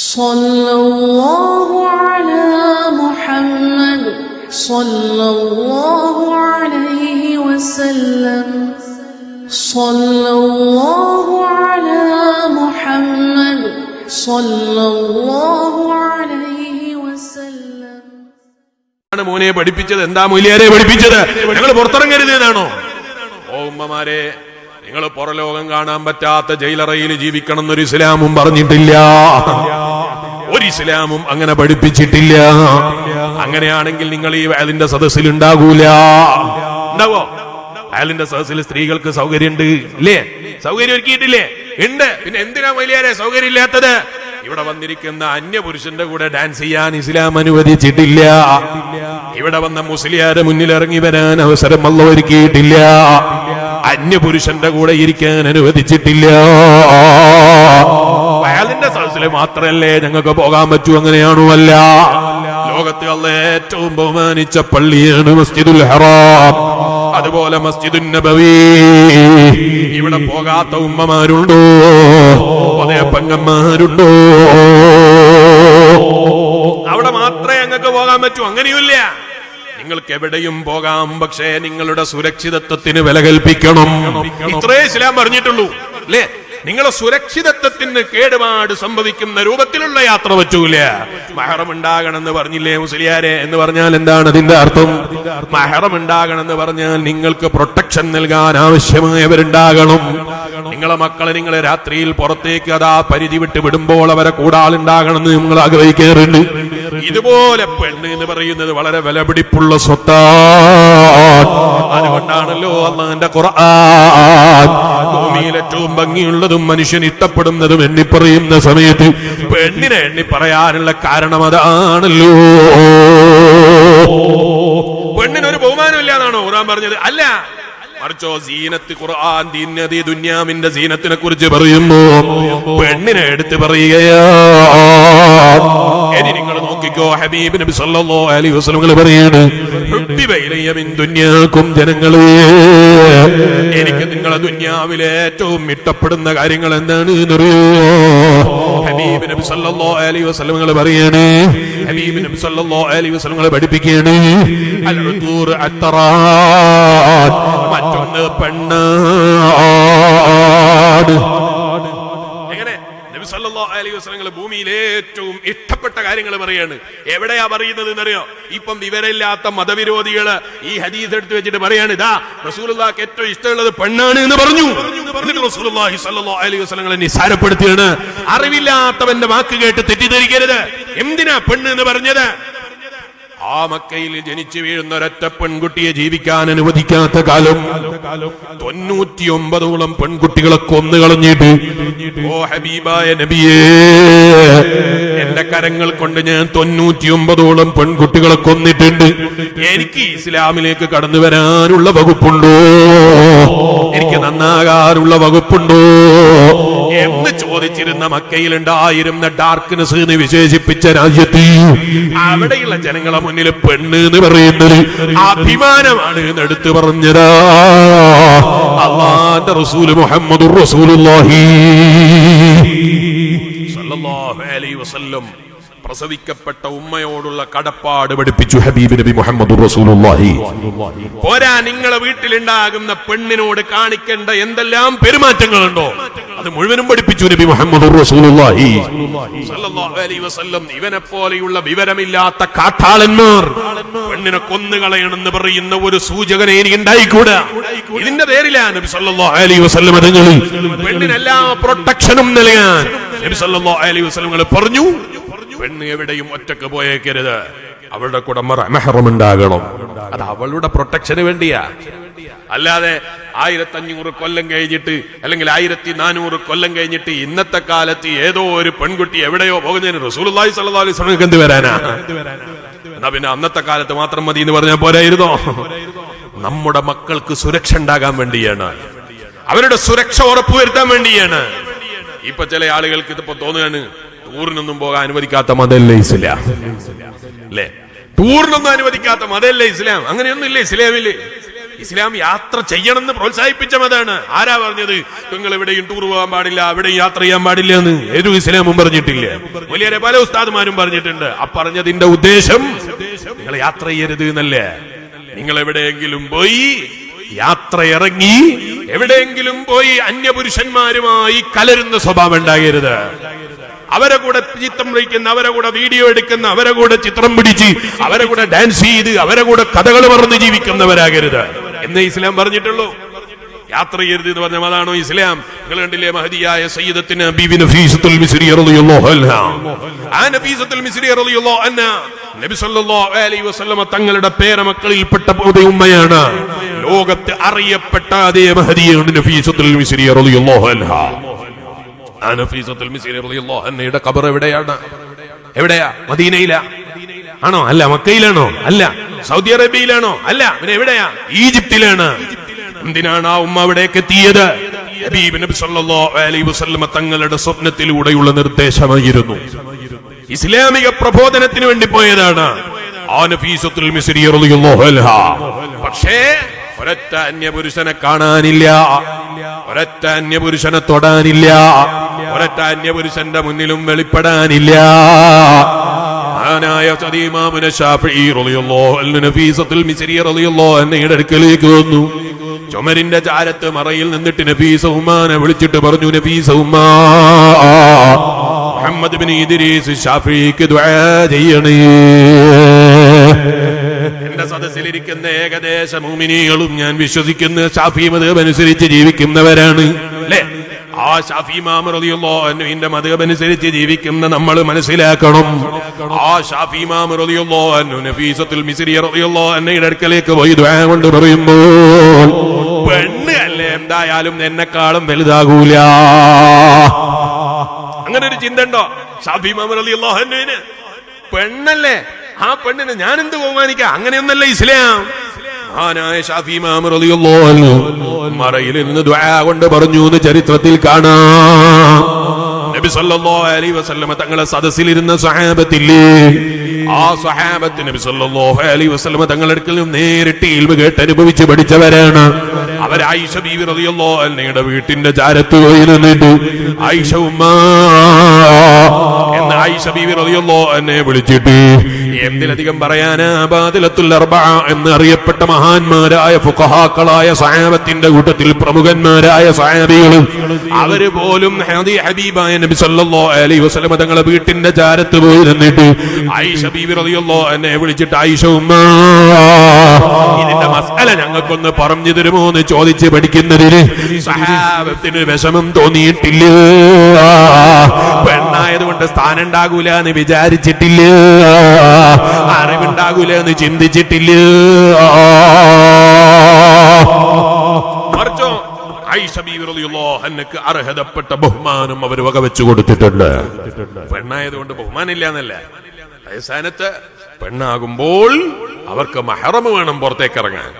സല്ലല്ലാഹു അലാ മുഹമ്മദ് സല്ലല്ലാഹു അലൈഹി വസല്ലം സല്ലല്ലാഹു അലാ മുഹമ്മദ് സല്ലല്ലാഹു അലൈഹി വസല്ലം. മോനെ പഠിപ്പിച്ചത് എന്താ? മൂല്യാരെ പഠിപ്പിച്ചത് ഞങ്ങൾ പുറത്തിറങ്ങരുതെന്നാണോ? ഓ ഉമ്മമാരെ, നിങ്ങൾ പുറലോകം കാണാൻ പറ്റാത്ത ജയിലറയിൽ ജീവിക്കണം എന്നൊരു ഇസ്ലാമും പറഞ്ഞിട്ടില്ല, ഒരു ഇസ്ലാമും അങ്ങനെ പഠിപ്പിച്ചിട്ടില്ല. അങ്ങനെയാണെങ്കിൽ നിങ്ങൾ ഈ വയലിന്റെ സദസ്സിൽ ഉണ്ടാകൂല. ഉണ്ടാവോ? വയലിന്റെ സദസ്സിൽ സ്ത്രീകൾക്ക് സൗകര്യമുണ്ട് ഇല്ലേ? സൗകര്യം ഒരുക്കിയിട്ടില്ലേ? ഉണ്ട്. പിന്നെ എന്തിനാ വലിയാരെ സൗകര്യം ഇല്ലാത്തത്? ഇവിടെ വന്നിരിക്കുന്ന അന്യപുരുഷന്റെ കൂടെ ഡാൻസ് ചെയ്യാൻ ഇസ്ലാം അനുവദിച്ചിട്ടില്ല. ഇവിടെ വന്ന മുസ്ലിയാരെ മുന്നിൽ ഇറങ്ങി വരാൻ അവസരം അല്ലാഹു ഒരുക്കിയിട്ടില്ല. അന്യപുരുഷന്റെ കൂടെ ഇരിക്കാൻ അനുവദിച്ചിട്ടില്ല. വയലിന്റെ സദസ്സിൽ മാത്രല്ലേ ഞങ്ങൾക്ക് പോകാൻ പറ്റൂ? അങ്ങനെയാണോ? അല്ല. ലോകത്ത് അല്ലാഹു ഏറ്റവും ബഹുമാനിച്ച പള്ളിയാണ് മസ്ജിദുൽ ഹറാം, അതുപോലെ മസ്ജിദുൻ നബവി. ഇവിടെ പോകാത്ത ഉമ്മമാരുണ്ടോ? അതേ പെങ്ങന്മാരുണ്ടോ? അവിടെ മാത്രമേ ഞങ്ങൾക്ക് പോകാൻ പറ്റൂ? അങ്ങനെയുമില്ല. നിങ്ങൾക്ക് എവിടെയും പോകാം, പക്ഷേ നിങ്ങളുടെ സുരക്ഷിതത്വത്തിന് വില കൽപ്പിക്കണം. ഇത്രേ ഇസ്ലാം പറഞ്ഞിട്ടുള്ളൂ അല്ലേ? നിങ്ങളെ സുരക്ഷിതത്വത്തിന് കേടുപാട് സംഭവിക്കുന്ന രൂപത്തിലുള്ള യാത്ര പറ്റൂല. മഹറം ഉണ്ടാകണമെന്ന് പറഞ്ഞില്ലേ മുസ്ലിയാരെ? എന്ന് പറഞ്ഞാൽ എന്താണ് അതിന്റെ അർത്ഥം? മഹറം ഉണ്ടാകണമെന്ന് പറഞ്ഞാൽ നിങ്ങൾക്ക് പ്രൊട്ടക്ഷൻ നൽകാൻ ആവശ്യമായവരുണ്ടാകണം. നിങ്ങളെ മക്കളെ നിങ്ങളെ രാത്രിയിൽ പുറത്തേക്ക് അതാ പരിധി വിട്ട് വിടുമ്പോൾ അവരെ കൂടാളുണ്ടാകണമെന്ന് നിങ്ങൾ ആഗ്രഹിക്കാറുണ്ട്. ഇതുപോലെ പെണ്ണ് എന്ന് പറയുന്നത് വളരെ വിലപിടിപ്പുള്ള സ്വത്താണ്. അതുകൊണ്ടാണല്ലോ അല്ലാഹുവിന്റെ ഖുർആൻ ഭൂമിയിൽ ഏറ്റവും ഭംഗിയുള്ളതും മനുഷ്യൻ ഇഷ്ടപ്പെടുന്നതും എണ്ണിപ്പറയുന്ന സമയത്ത് പെണ്ണിനെ എണ്ണി പറയാനുള്ള കാരണം അതാണല്ലോ. പെണ്ണിനൊരു ബഹുമാനമില്ല എന്നാണോ ഖുർആൻ പറഞ്ഞത്? അല്ല, മറിച്ചോ സീനത്ത്. ഖുർആൻ ദീനതി ദുനിയാവിന്റെ സീനത്തിനെ കുറിച്ച് പറയുമ്പോ പെണ്ണിനെ എടുത്ത് പറയുകയാ. ഇനി നിങ്ങൾ നോക്കിക്കോ, ഹബീബ് നബി സല്ലല്ലാഹു അലൈഹി വസല്ലം പറയാണ്, ഹുബ്ബിബ ഇലയ്യ മിൻ ദുനിയാകും, ജനങ്ങളെ എനിക്ക് നിങ്ങളെ ദുനിയാവിലെ ഏറ്റവും ഇഷ്ടപ്പെടുന്ന കാര്യങ്ങൾ എന്താണ് എന്നറിയോ? ഹബീബ് നബി സല്ലല്ലാഹു അലൈഹി വസല്ലം പറയാണ്, ഹബീബ് നബി സല്ലല്ലാഹു അലൈഹി വസല്ലം പഠിപ്പിക്കുകയാണ്, അൽ ഉദൂർ അത്തറാൻ, മറ്റൊന്ന് പെണ്ണാട്. എങ്ങനെ? നബി സല്ലല്ലാഹു അലൈഹി വസല്ലം ഭൂമിയിലെ ഏറ്റവും ഇഷ്ടപ്പെട്ട കാര്യങ്ങൾ പറയാണ്. എവിടെയാ പറയുന്നത് എന്നറിയോ? ഇപ്പം വിവരമില്ലാത്ത മതവിരോധികള് ഈ ഹദീസ് എടുത്തു വെച്ചിട്ട് പറയാണ്, ഇതാ റസൂലുള്ളാഹിക്ക് ഏറ്റവും ഇഷ്ടമുള്ളത് പെണ്ണാണ് എന്ന് പറഞ്ഞു. റസൂലുള്ളാഹി സ്വല്ലല്ലാഹു അലൈഹി വസല്ലം നിസ്സാരപ്പെടുത്തിയാണ്. അറിവില്ലാത്തവന്റെ വാക്ക് കേട്ട് തെറ്റിദ്ധരിക്കരുത്. എന്തിനാ പെണ്ണ് എന്ന് പറഞ്ഞത്? ആ മക്കയിൽ ജനിച്ചു വീഴുന്ന ഒരൊറ്റ പെൺകുട്ടിയെ ജീവിക്കാൻ അനുവദിക്കാത്ത കാലം 99ഓളം പെൺകുട്ടികളെ കൊന്നു കളഞ്ഞിട്ട്, ഓ ഹബീബായ നബിയേ, എന്റെ കരങ്ങൾ കൊണ്ട് ഞാൻ 99ഓളം പെൺകുട്ടികളെ കൊന്നിട്ടുണ്ട്. എനിക്ക് ഇസ്ലാമിലേക്ക് കടന്നു വരാനുള്ള വകുപ്പുണ്ടോ? എനിക്ക് നന്നാകാനുള്ള വകുപ്പുണ്ടോ എന്ന് ചോദിച്ചിരുന്ന മക്കയിലുണ്ടായിരുന്ന ഡാർക്ക്നെസ് എന്ന് വിശേഷിപ്പിച്ച രാജ്യത്ത് അവിടെയുള്ള ജനങ്ങളെ മുന്നിൽ പെണ്ണ് എന്ന് പറയുന്നത് അഭിമാനമാണ് എന്ന് എടുത്തു പറഞ്ഞതാ അല്ലാഹുവിന്റെ റസൂൽ മുഹമ്മദുർ റസൂലുള്ളാഹി സ്വല്ലല്ലാഹു അലൈഹി വസല്ലം. പ്രസവിക്കപ്പെട്ട ഉമ്മയോടുള്ള കടപ്പാട് പഠിപ്പിച്ചു ഹബീബ് നബി മുഹമ്മദുർ റസൂലുള്ളാഹി. പോരാ, നിങ്ങളെ വീട്ടിലുണ്ടാകുന്ന പെണ്ണിനോട് കാണിക്കേണ്ട എന്തെല്ലാം പെരുമാറ്റങ്ങളുണ്ടോ അത് മുഴുവനും പഠിപ്പിച്ചു നബി മുഹമ്മദുർ റസൂലുള്ളാഹി സ്വല്ലല്ലാഹു അലൈഹി വസല്ലം. ഇവനെ പോലെയുള്ള വിവരമില്ലാത്ത കാട്ടാളന്മാർ പെണ്ണിനെ കൊന്നുകളയണമെന്ന് പറയുന്ന ഒരു സൂചകനെ ഇനി ഉണ്ടായിക്കൂടാ. ഇതിന്റെ പേരിലാ നബി സല്ലല്ലാഹു അലൈഹി വസല്ലം തങ്ങളിൽ പെണ്ണിനെല്ലാ പ്രൊട്ടക്ഷനും നൽകാൻ നബി സല്ലല്ലാഹു അലൈഹി വസല്ലം പറഞ്ഞു, പെണ്ണ് എവിടെയും ഒറ്റക്ക് പോയേക്കരുത്, അവളുടെ കൂടെ മഹ്റം ഉണ്ടാകണം. അത് അവളുടെ പ്രൊട്ടക്ഷന് വേണ്ടിയാ. അല്ലാതെ 1500 കൊല്ലം കഴിഞ്ഞിട്ട് അല്ലെങ്കിൽ 1400 കൊല്ലം കഴിഞ്ഞിട്ട് ഇന്നത്തെ കാലത്ത് ഏതോ ഒരു പെൺകുട്ടി എവിടെയോ പോകുന്നതിന് റസൂലുള്ളാഹി സ്വല്ലല്ലാഹു അലൈഹി വസല്ലം എന്ത് വരാനാ? എന്നാ പിന്നെ അന്നത്തെ കാലത്ത് മാത്രം മതി എന്ന് പറഞ്ഞാൽ പോരായിരുന്നോ? നമ്മുടെ മക്കൾക്ക് സുരക്ഷ ഉണ്ടാകാൻ വേണ്ടിയാണ്, അവരുടെ സുരക്ഷ ഉറപ്പുവരുത്താൻ വേണ്ടിയാണ്. ഇപ്പൊ ചില ആളുകൾക്ക് ഇതിപ്പോ തോന്നുകയാണ്, ടൂറിനൊന്നും പോകാൻ അനുവദിക്കാത്ത മതമല്ലേ ഇസ്ലാം അല്ലേ? ടൂറിനൊന്നും അനുവദിക്കാത്ത മതമല്ലേ ഇസ്ലാം? അങ്ങനെയൊന്നും ഇല്ല ഇസ്ലാമില്. ഇസ്ലാം യാത്ര ചെയ്യണമെന്ന് പ്രോത്സാഹിപ്പിച്ച മതാണ്. ആരാ പറഞ്ഞത് നിങ്ങൾ എവിടെയും ടൂർ പോകാൻ പാടില്ല, എവിടെയും യാത്ര ചെയ്യാൻ പാടില്ല എന്ന്? ഏതു ഇസ്ലാമും പറഞ്ഞിട്ടില്ല. വലിയ പല ഉസ്താദുമാരും പറഞ്ഞിട്ടുണ്ട്. ആ പറഞ്ഞതിന്റെ ഉദ്ദേശം നിങ്ങൾ യാത്ര ചെയ്യരുത് എന്നല്ലേ. നിങ്ങൾ എവിടെയെങ്കിലും പോയി യാത്ര ഇറങ്ങി എവിടെയെങ്കിലും പോയി അന്യപുരുഷന്മാരുമായി കലരുന്ന സ്വഭാവം ഉണ്ടാകരുത്. അവരെ കൂടെ ചിത്രം വയ്ക്കുന്ന, അവരെ കൂടെ വീഡിയോ എടുക്കുന്ന, അവരെ കൂടെ ചിത്രം പിടിച്ച്, അവരെ കൂടെ ഡാൻസ് ചെയ്ത്, അവരെ കൂടെ കഥകൾ പറഞ്ഞ് ജീവിക്കുന്നവരാകരുത് എന്നേ ഇസ്ലാം പറഞ്ഞിട്ടുള്ളൂ. യാത്ര ചെയ്യരുത് എന്ന് പറഞ്ഞാൽ അതാണോ ഇസ്ലാം? നിങ്ങൾ കണ്ടില്ലേ മഹദിയായ സയ്യിദത്തുന ബീവി നഫീസത്തുൽ മിസ്രി റളിയല്ലാഹു അൻഹാ. ആ നഫീസത്തുൽ മിസ്രി റളിയല്ലാഹു അൻഹാ നബി സല്ലല്ലാഹു അലൈഹി വസല്ലം തങ്ങളുടെ പേരമക്കളിൽപ്പെട്ട ഒരു ഉമ്മയാണ്. ലോകത്ത് അറിയപ്പെട്ട അതേ മഹദിയാണ് നഫീസത്തുൽ മിസ്രി റളിയല്ലാഹു അൻഹാ. ആ നഫീസത്തുൽ മിസ്രി റളിയല്ലാഹു അൻഹയുടെ ഖബർ എവിടെയാണ്? എവിടെയാ? മദീനയിലാ? ആണോ? അല്ല. മക്കയിലാണോ? അല്ല. സൗദി അറേബ്യയിലാണോ? അല്ല. പിന്നെ എവിടെയാ? ഈജിപ്തിലാണ്. എന്തിനാണ് ആ ഉമ്മ അവിടേക്ക് എത്തിയത്? ഹബീബ് നബി സല്ലല്ലാഹു അലൈഹി വസല്ലം തങ്ങളുടെ സ്വപ്നത്തിലൂടെയുള്ള നിർദ്ദേശമായിരുന്നു. ഇസ്ലാമിക പ്രബോധനത്തിന് വേണ്ടി പോയതാണ് ആ നഫീസത്തുൽ മിസ്രി റളിയല്ലാഹു അൻഹാ. പക്ഷേ ഒരൊറ്റ അന്യപുരുഷനെ കാണാനില്ല, ഒരൊറ്റ അന്യപുരുഷനെ തൊടാനില്ല, ഒരൊറ്റ അന്യപുരുഷന്റെ മുന്നിലും വെളിപ്പെടാനില്ല. മഹാനായ ഇമാമുന ശാഫിഈ റളിയല്ലാഹു അൻഹു നഫീസത്തുൽ മിസ്രി റളിയല്ലാഹു അൻഹയുടെ അടുക്കലേക്ക് വന്നു. ചുമരിന്റെ ചാരത്ത് മറയിൽ നിന്നിട്ട് നഫീസ ഉമ്മാനെ വിളിച്ചിട്ട് പറഞ്ഞു, നഫീസ ഉമ്മാ, മുഹമ്മദ് ഇബ്നു ഇദ്രീസ് ശാഫിഈക്ക് ദുആ ചെയ്യണേ. എന്റെ സദസ്സിലിരിക്കുന്ന ഏകദേശ മുഅ്മിനീങ്ങളും ഞാൻ വിശ്വസിക്കുന്ന ശാഫിഈ മദ്ഹബ് അനുസരിച്ച് ജീവിക്കുന്നവരാണ് അല്ലേ? ആ ശാഫിഈ ഇമാം റളിയല്ലാഹു അൻഹുവിന്റെ മദ്ഹബ് അനുസരിച്ച് ജീവിക്കുന്ന നമ്മൾ മനസ്സിലാക്കണം. ആ ശാഫിഈ ഇമാം റളിയല്ലാഹു അൻഹു നഫീസത്തുൽ മിസ്രി റളിയല്ലാഹു അൻഹയുടെ അടുക്കലേക്ക് പോയി ദുആ കൊണ്ട് പറയുമ്പോൾ, പെണ്ണ് അല്ലേ എന്തായാലും എന്നെക്കാളും വലുതാകൂല. അങ്ങനെ ഒരു ചിന്ത ഉണ്ടോ ശാഫിഈ ഇമാം റളിയല്ലാഹു അൻഹുവിന്? പെണ്ണല്ലേ, ആ പെണ്ണിനെ ഞാൻ എന്ത് ബഹുമാനിക്കാം? അങ്ങനെയൊന്നല്ല ഇസ്ലാം. മഹാനായ ശാഫിഈ ഇമാം റളിയല്ലാഹു അൻഹു മറയിൽ നിന്ന് ദുആ കൊണ്ട് പറഞ്ഞു എന്ന് ചരിത്രത്തിൽ കാണാം. നബി സല്ലല്ലാഹു അലൈഹി വസല്ലം തങ്ങളെ സദസ്സിലിരുന്ന സ്വഹാബത്തില്ലേ, ആ സ്വഹാബത്ത് നബി സല്ലല്ലാഹു അലൈഹി വസല്ലം തങ്ങളുടെ അടുക്കൽ നിന്ന് നേരിട്ട് ഇൽമു കേട്ട് അനുഭവിച്ച് പഠിച്ചവരാണ്. അവർ ആയിഷ ബീവി റളിയല്ലാഹു അൻഹയുടെ വീട്ടിന്റെ ചാരത്ത് പോയി നിന്നിട്ട് ആയിഷ ഉമ്മ എന്ന് ആയിഷ ബീവി റളിയല്ലാഹു അൻഹയെ വിളിച്ചിട്ട് എന്തിലധികം പറയാനാ, ബാദിലത്തുൽ അർബഅ എന്ന് അറിയപ്പെട്ട മഹാന്മാരായ ഫുഖഹാക്കളായ സ്വഹാബത്തിന്റെ കൂട്ടത്തിൽ പ്രമുഖന്മാരായ സ്വഹാബികളും അവര് പോലും ഹബീബായ നബി സല്ലല്ലാഹു അലൈഹി വസല്ലം തങ്ങളുടെ വീട്ടിന്റെ ചാരത്ത് പോയി നിന്നിട്ട് ആയിഷ ബീവി റളിയല്ലാഹു അൻഹയെ വിളിച്ചിട്ട് ആയിഷ ഉമ്മ, ഇതിന്റെ മസ്അല ഞങ്ങൾക്കൊന്ന് പറഞ്ഞു തരുമോ എന്ന് ചോദിച്ച് പഠിക്കുന്നതിന് സ്വഹാബത്തിന് വിഷമം തോന്നിയിട്ടില്ല. പെണ്ണായതുകൊണ്ട് സ്ഥാനം ഉണ്ടാകൂല എന്ന് വിചാരിച്ചിട്ടില്ല, അറിവുണ്ടാകൂല എന്ന് ചിന്തിച്ചിട്ടില്ല. മറിച്ചോ ആയിഷ ബീവി റളിയല്ലാഹു അൻഹയ്ക്ക് അർഹതപ്പെട്ട ബഹുമാനം അവർ വകവെച്ചു കൊടുത്തിട്ടുണ്ട്. പെണ്ണായതുകൊണ്ട് ബഹുമാനില്ല എന്നല്ല, സ്ഥാനത്ത് പെണ്ണാകുമ്പോൾ അവർക്ക് മഹറം വേണം പുറത്തേക്ക് ഇറങ്ങാൻ.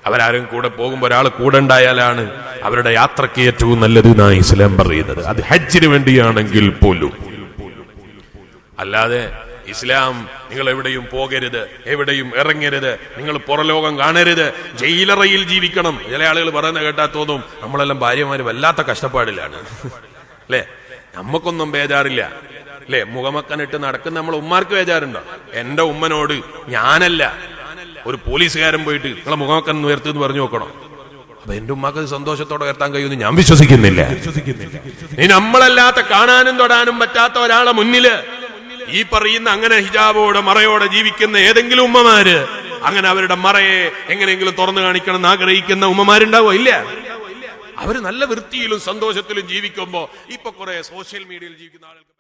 അവരാരും കൂടെ പോകുമ്പോൾ ഒരാൾ കൂടെ ഉണ്ടായാലാണ് അവരുടെ യാത്രയ്ക്ക് ഏറ്റവും നല്ലത് എന്നാണ് ഇസ്ലാം പറയുന്നത്. അത് ഹജ്ജിന് വേണ്ടിയാണെങ്കിൽ പോലും. അല്ലാതെ ഇസ്ലാം നിങ്ങൾ എവിടെയും പോകരുത്, എവിടെയും ഇറങ്ങരുത്, നിങ്ങൾ പുറലോകം കാണരുത്, ജയിലറയിൽ ജീവിക്കണം. ചില ആളുകൾ പറയുന്ന കേട്ടാ തോന്നും നമ്മളെല്ലാം ഭാര്യമാര് വല്ലാത്ത കഷ്ടപ്പാടിലാണ് അല്ലെ. നമുക്കൊന്നും ബേജാറില്ല അല്ലെ. മുഖമക്കനിട്ട് നടക്കുന്ന നമ്മൾ ഉമ്മാർക്ക് ബേജാറുണ്ടോ? എന്റെ ഉമ്മനോട് ഞാനല്ല ഒരു പോലീസുകാരൻ പോയിട്ട് നിങ്ങളെ മുഖമക്കൻ ഉയർത്തുന്ന് പറഞ്ഞു നോക്കണം. അപ്പൊ എന്റെ ഉമ്മാക്ക് സന്തോഷത്തോടെ ഉയർത്താൻ കഴിയുമെന്ന് ഞാൻ വിശ്വസിക്കുന്നില്ല. നീ നമ്മളല്ലാത്ത കാണാനും തൊടാനും പറ്റാത്ത ഒരാളെ മുന്നില് ഈ പറയുന്ന അങ്ങനെ ഹിജാബോടെ മറയോടെ ജീവിക്കുന്ന ഏതെങ്കിലും ഉമ്മമാര് അങ്ങനെ അവരുടെ മറയെ എങ്ങനെയെങ്കിലും തുറന്നു കാണിക്കണം എന്ന് ആഗ്രഹിക്കുന്ന ഉമ്മമാരുണ്ടാവോ? ഇല്ല. അവര് നല്ല വൃത്തിയിലും സന്തോഷത്തിലും ജീവിക്കുമ്പോ ഇപ്പൊ കുറെ സോഷ്യൽ മീഡിയയിൽ ജീവിക്കുന്ന ആളുകൾ